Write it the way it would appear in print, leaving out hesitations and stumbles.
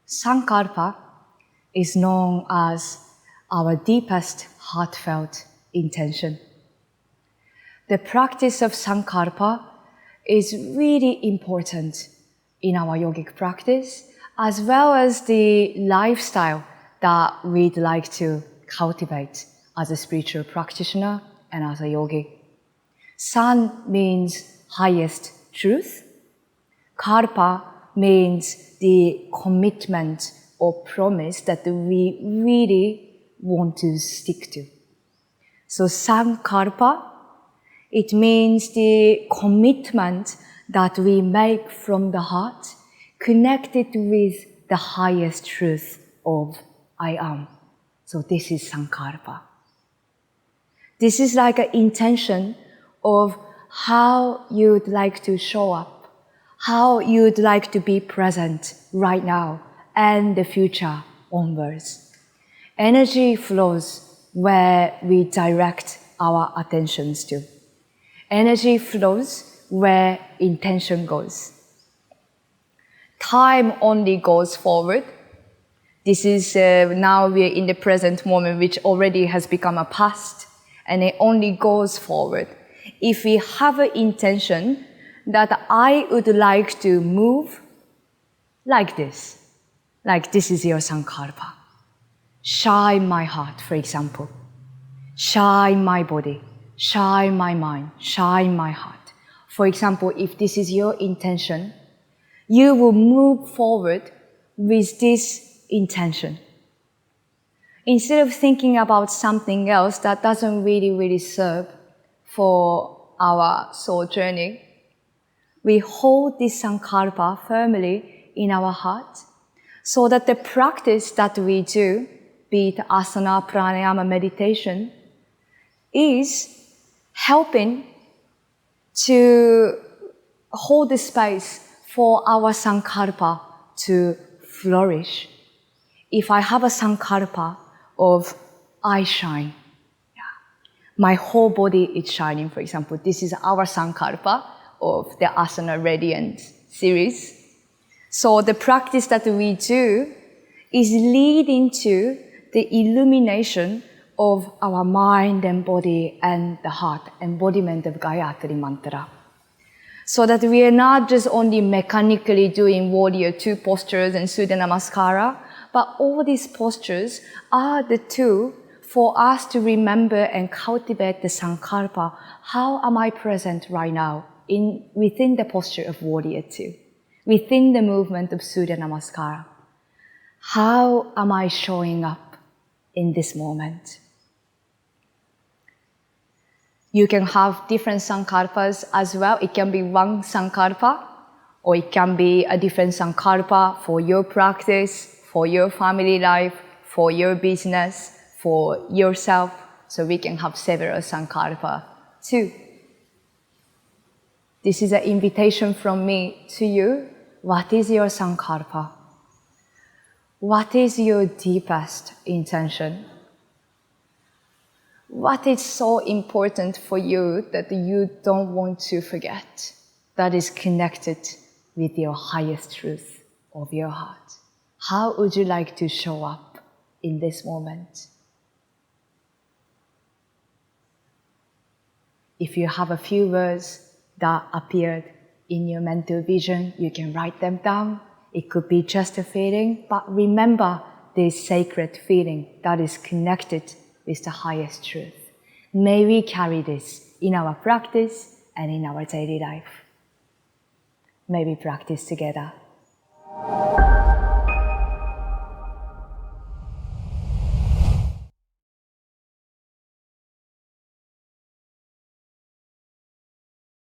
Sankalpa is known as our deepest heartfelt intention. The practice of Sankalpa is really important in our yogic practice, as well as the lifestyle that we'd like to cultivate as a spiritual practitioner and as a yogi. San means highest truth. Kalpa means the commitment or promise that we really want to stick to. So Sankalpa, it means the commitment that we make from the heart, connected with the highest truth of I am. So this is Sankalpa. This is like an intention of how you'd like to show up, how you'd like to be present right now and the future onwards. Energy flows where we direct our attentions to. Energy flows where intention goes. Time only goes forward. This is now we're in the present moment, which already has become a past, and it only goes forward. If we have an intention that I would like to move like this is your Sankalpa. Shine my heart, for example. Shine my body. Shine my mind. Shine my heart. For example, if this is your intention, you will move forward with this intention. Instead of thinking about something else that doesn't really serve for our soul journey, we hold this Sankalpa firmly in our heart so that the practice that we do, be it asana, pranayama, meditation, is helping to hold the space for our Sankalpa to flourish. If I have a Sankalpa of I shine, my whole body is shining, for example. This is our Sankalpa of the Asana Radiant series. So the practice that we do is leading to the illumination of our mind and body and the heart, embodiment of Gayatri Mantra. So that we are not just only mechanically doing Warrior 2 postures and Surya Namaskara, but all these postures are the tool for us to remember and cultivate the Sankalpa. How am I present right now within the posture of Warrior 2? Within the movement of Surya Namaskara? How am I showing up in this moment? You can have different Sankalpas as well. It can be one Sankalpa, or it can be a different Sankalpa for your practice, for your family life, for your business, for yourself. So we can have several Sankalpa too. This is an invitation from me to you. What is your Sankalpa? What is your deepest intention? What is so important for you that you don't want to forget, that is connected with your highest truth of your heart? How would you like to show up in this moment? If you have a few words that appeared in your mental vision, you can write them down. It could be just a feeling, but remember this sacred feeling that is connected with the highest truth. May we carry this in our practice and in our daily life. May we practice together.